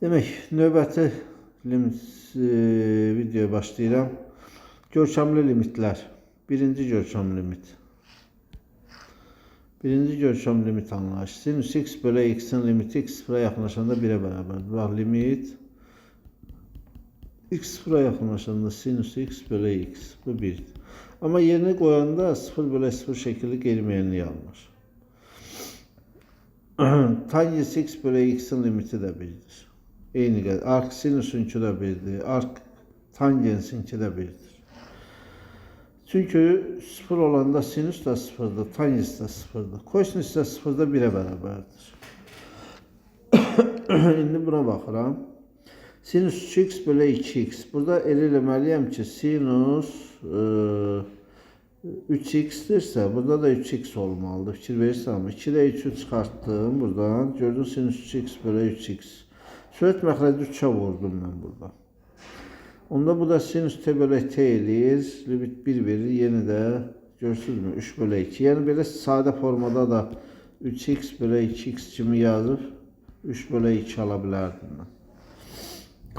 Demek növbəti limit videoya başlayıram. Görkəmli limitler. Birinci görkəm limit. Birinci görkəm limit anlayışı. Sinüs x bölü x'in limiti x sıfıra yaxınlaşanda 1'e bərabərdir. Bax, limit x sıfıra yaxınlaşanda sinüs x bölü x. Bu 1'dir. Amma yerini qoyanda 0 bölü 0 şəkilli qeyri-müəyyənlik alınır. Tangens x bölü x'in limiti də 1'dir. Eyni qədər. Arc sinüsünki də 1'dir. Arc tangensinki də 1'dir. Çünkü 0 olanda sinüs de 0'dır, tangens de 0'dır. Kosinüs de 0'da 1'e bərabərdir. İndi buna baxıram. Sinüs 3x bölü 2x. Burada el eləməliyəm ki, sinüs 3x'dirsə, burada da 3x olmalıdır. Fikir verirsən, 2'də 3'ü çıxartdım buradan. Gördün sinüs 3x bölü 3x. Sürət məxrəci 3'ə vurdum mən burada. Onda bu da sinüs t bölü t eləyir. Limit 1 verir. Yeni də görürsünüz mü? 3 bölü 2. Yəni belə sadə formada da 3x bölü 2x kimi yazıb 3 bölü 2 ala bilərdim mən.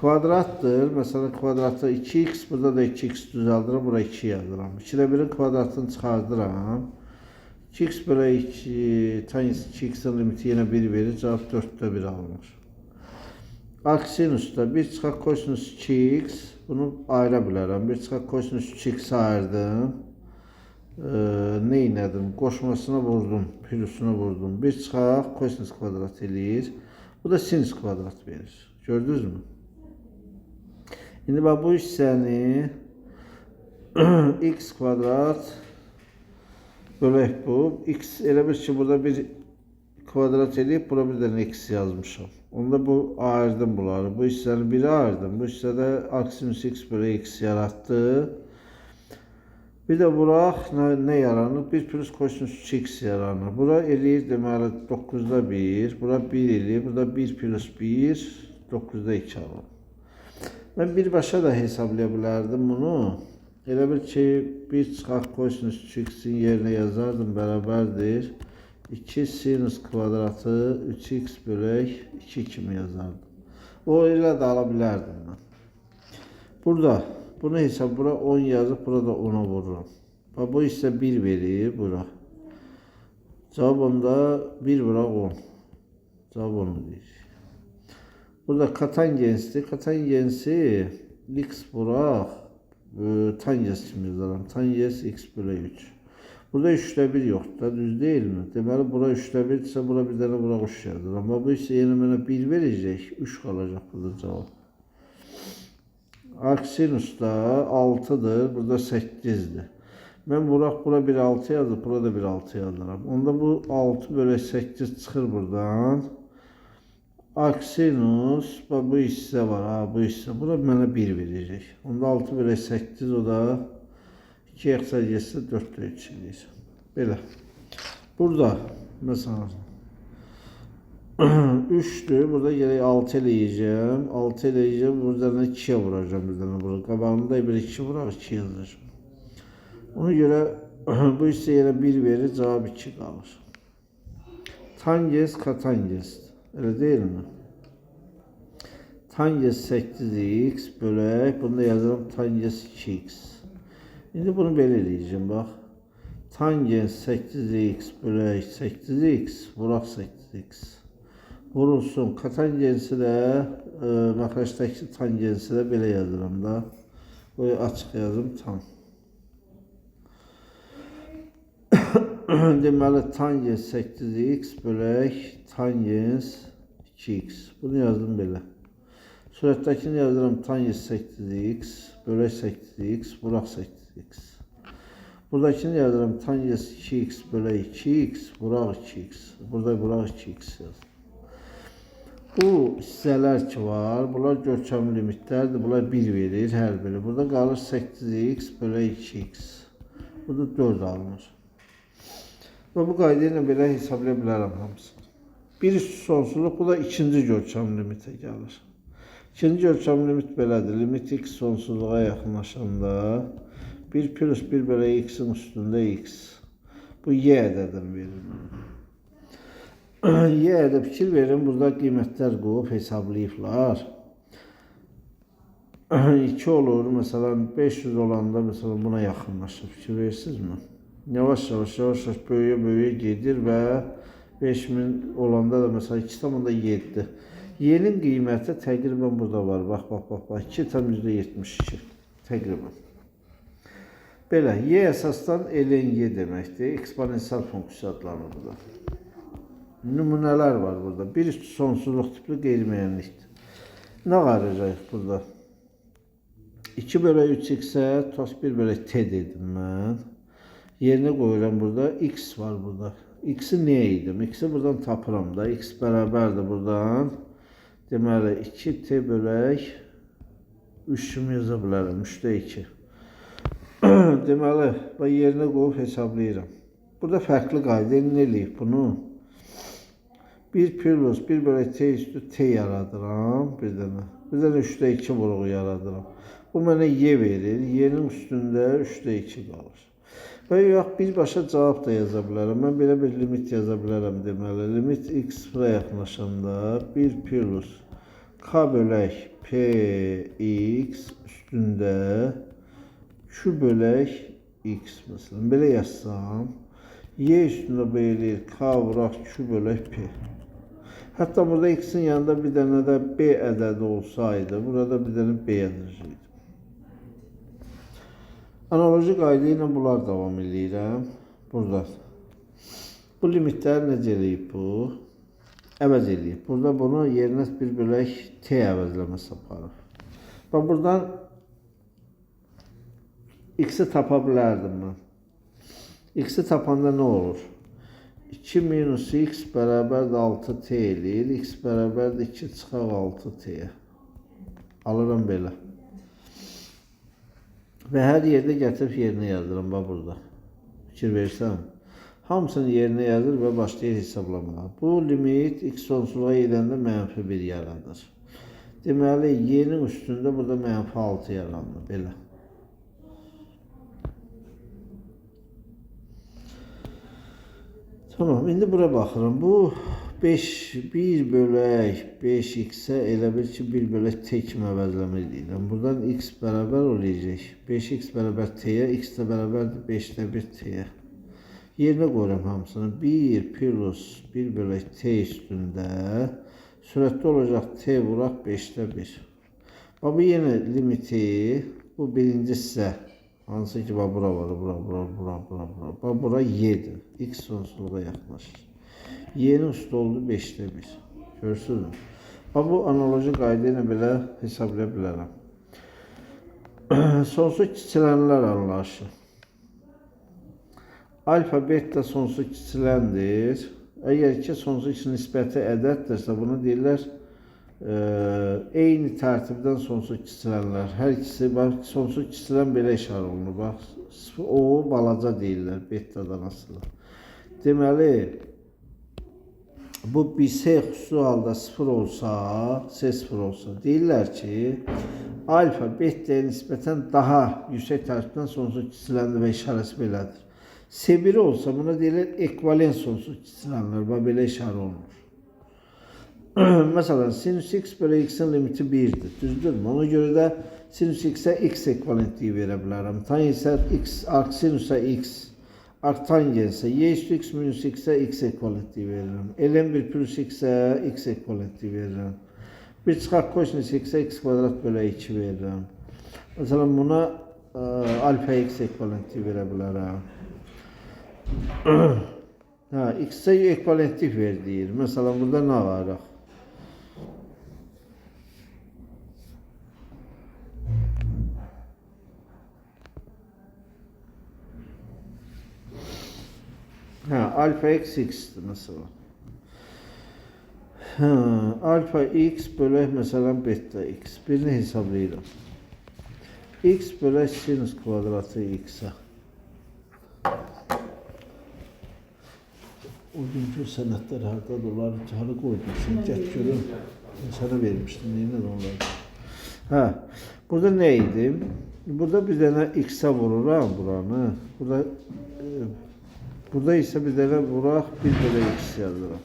Kvadratdır. Mesela kvadratda 2x, burada da 2x düzəldirəm. Bura 2 yazıram. 2'də 1'in kvadratını çıxardıram. 2x bölü 2 tangens 2x'in limiti yenə 1 verir. Cavab 4'də 1 alınır. Arc sinüsdə 1 çıxaq kosinüs 2x. Bunu ayıra bilərəm. 1 çıxaq kosinüs 3x ayırdım. Ne elədim? Qoşmasına vurdum. Pürüsünə vurdum. 1 çıxaq kosinüs kvadrat eləyir. Bu da sinüs kvadrat verir. Gördünüz mü? İndi bax, bu hissəni x kvadrat bölək bu. X elə bir ki, burada bir kvadrat eləyib, bura bir dənə x yazmışam. Onda bu ayırdım bunları. Bu hissəni biri ayırdım. Bu hissədə arc sinüs x bölü x yarattı. Bir də bura ne yaranır? 1 plus kosinüs 3x yaranır. Bura eləyir deməli 9'da 1. Bura 1 eləyir. Burada 1 plus 1 9'da 2 alır. Ben birbaşa da hesablaya bilərdim bunu. Elə bir ki, 1 çıxaq kosinüs 3x'in yerine yazardım. Bərabərdir 2 sinüs kvadratı 3x bölək 2 kimi yazardım. O ilə də ala bilərdim mən. Burada bunu hesab, bura 10 yazıb, burada 10'a vururum. Bax, bu isə 1 verir bura. Cavab onda 1 bura 10. Cavab 10 deyir. Burada katangensdir. Katangensi x bura tangens kimi yazaram. Tangens x bölü 3. Burada 3'də 1 yoxdur da, düz değil mi? Deməli, bura 3'də 1 ise bura bir dənə bura 3 yazılır. Amma bu isə yenə mənə 1 verəcək. 3 qalacaq burada cavab. Arc sinüsdə 6'dır. Burada 8'dir. Mən bura bir 6 yazıb, burada bir 6 yazıram. Onda bu 6 bölü 8 çıxır buradan. Arc sinüs, bu hissə var, ha, bu hissə. Bura mənə 1 verəcək. Onda 6 bölü 8, o da 2 əksəriyyəsi 4'də 3 eləyir. Belə. Burada mesela 3'dür. Burada gerek 6 eləyəcəm. 6 eləyəcəm. Buradan 2'ye vuracağım. Buradan qabağında bir 2 vuraq, 2 yazacağım. Ona görə bu hissə yerə 1 verir. Cavab 2 qalır. Tangens katangens. Öyle değil mi? Tangens 8x bölək. Bunu da yazalım. Tangens 2x. Şimdi bunu belə eləyəcəm. Bax. Tangens 8x bölək 8x. Vuraq 8x. Vurulsun. Katangensi də məxrəcdəki tangensi də belə yazıram da. Böyle açıq yazım tam. Deməli tangens 8x bölək tangens 2x. Bunu yazdım belə. Surətdəkini yazıram tangens 8x bölək 8x vuraq 8x. Buradakini yazıram tangens 2x bölək 2x vuraq 2x. Burada vuraq 2x yazdım. Bu hissələr ki var, bunlar görkəmli limitlərdir. Bunlar 1 verir hər biri. Burada qalır 8x bölək 2x. Burada 4 alınır. Və bu qayda ilə belə hesablaya bilərəm hamısını. Bir üstü sonsuzluq, bu da ikinci görkəmli limitə gəlir. İkinci görkəmli limit belədir. Limit x sonsuzluğa yaxınlaşanda 1 plus 1 bölək x'in üstündə x. Bu y ədədini verir. Y də fikir verin, burada qiymətlər qoyub hesablayıblar. 2 olur, mesela 500 olanda mesela buna yaxınlaşır. Fikir verirsinizmi? Yavaş yavaş böyüye gedir və 5000 olanda da mesela 2,7. Y'nin qiyməti təqribən burada var. Bax. 2,72 təqribən. Belə, Y əsasdan ln Y deməkdir. Eksponensial funksiya adlanır burada. Nümunələr var burada. Bir üstü sonsuzluq tipli qeyri-müəyyənlikdir. Nə qarayacaq burada? 2 bölü 3x'e tos 1 bölü t dedim mən. Yerine qoyuram burada. X var burada. X'i niyə idim? X'i buradan tapıram da. X bərabərdir buradan. Deməli 2t bölək 3 kimi yaza bilərəm. 3'də 2. Deməli, və yerinə qoyub hesablayıram. Burada fərqli qayda nə eləyib bunu? 1 plus 1 bölü t üstü t yaradıram. Bir dənə 3'də 2 vuruğu yaradıram. Bu mənə y verir. Y'nin üstündə 3'də 2 qalır. Və yox, birbaşa cavab da yaza bilərəm. Mən belə bir limit yaza bilərəm deməli. Limit x sıfıra yaxınlaşanda 1 plus k bölək p x üstündə q bölək x məsələn. Belə yazsam, y üstündə b eləyir k vuraq q bölək p. Hətta burada x'in yanında bir dənə də b ədədi olsaydı, burada bir dənə b ədəcəkdi. Analoji qayda ilə bunlar davam edirəm. Burada. Bu limitlər necə eləyib bu? Əvəz eləyib. Burada bunu yerinə bir bölək t əvəzləməsi aparır. Və buradan x'i tapa bilərdim mən. X'i tapanda nə olur? 2 minus x bərabər də 6t eləyir. X bərabər də 2 çıxaq 6t'yə. Alıram belə. Və hər yerdə gətirib yerinə yazıram burada. Fikir versəm, hamısını yerinə yazır və başlayır hesablamağa. Bu limit x sonsuzluğa gedəndə -1 yaradır. Deməli, y'nin üstündə burada -6 yaranır. Belə. Tamam, indi bura baxıram. Bu 1 bölək 5x'e elə bil ki 1 bölək t kimi əvəzləmə edirəm. Buradan x bərabər olacaq. 5x bərabər t'yə, x də bərabərdir 5'də 1 t'yə. Yerinə qoyuram hamısını. 1 plus 1 bölək t üstündə sürətli olacaq t vuraq 5'də 1. Bu yenə limiti, bu birinci hissə. Hansı ki bura var, bura y'dir. X sonsuzluğa yaxınlaşır. Y'nin üstü oldu 5'də 1. Görürsünüz mü? Bu analoji qayda ilə belə hesablaya bilərəm. Sonsuz kiçilənlər anlayışı. Alfa, beta sonsuz kiçiləndir. Əgər ki sonsuz nisbəti ədəddirsə, bunu deyirlər eyni tərtibdən sonsuz kiçilənlər. Hər ikisi, bax, sonsuz kiçilən belə işarə olunur. Bax, o balaca deyirlər, betadan asılı. Deməli, bu bir s xüsusi halda 0 olsa, s0 olsa, deyirlər ki, alfa, beta'ya nisbətən daha yüksək tərtibdən sonsuz kiçiləndir və işarəsi belədir. S1 olsa, buna deyirlər ekvivalent sonsuz kiçilənlər, belə işarə olunur. Məsələn, sinüs x bölü x'in limiti 1'dir, düzdürmü? Ona görə də sinüs x'e x ekvivalentliyi verə bilərəm. Tan isə x, arc sinüsə x, arc tangensə y üstü x minus x'e x ekvivalentliyi verirəm. ln 1 plus x'e x ekvivalentliyi verirəm. Bir çıxaq kosinüs x'e x kvadrat bölü 2 verirəm. Məsələn, buna alfa x ekvivalentliyi verə bilərəm. X'e ekvivalentlik ver deyir. Məsələn, burada nə var? Alfa x x'tir mesela. Alfa x bölək mesela beta x. Birini hesablayıram. X bölək sinüs kvadratı x'e. O günkü sənətlər harda dolar, harı qoydum. Şimdi get görüm. Sana vermişdim. Neynə də onları. Burada nə idim? Burada bir dənə x'e vururam buranı. Burada ise bir dənə vuraq 1 bölü x yazıram.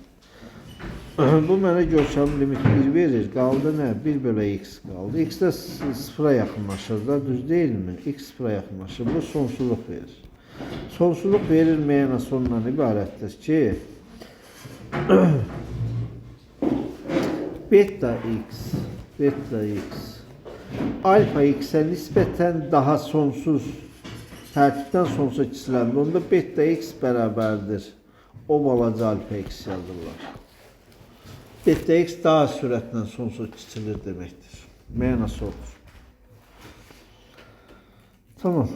Bu mənə görkəmli limit 1 verir. Qaldı nə? 1 bölü x qaldı. X də sıfıra yaxınlaşır da, düz deyilmi? X sıfıra yaxınlaşır. Bu sonsuzluq verir. Sonsuzluq verilməyənə sonundan ibarətdir ki, beta x alfa x'e nisbətən daha sonsuz tərtibdən sonsuza keçiləndə onda beta x bərabərdir. O balaca alfa x yazırlar. Beta x daha sürətlə sonsuza keçilir deməkdir. Mənası odur. Tamam.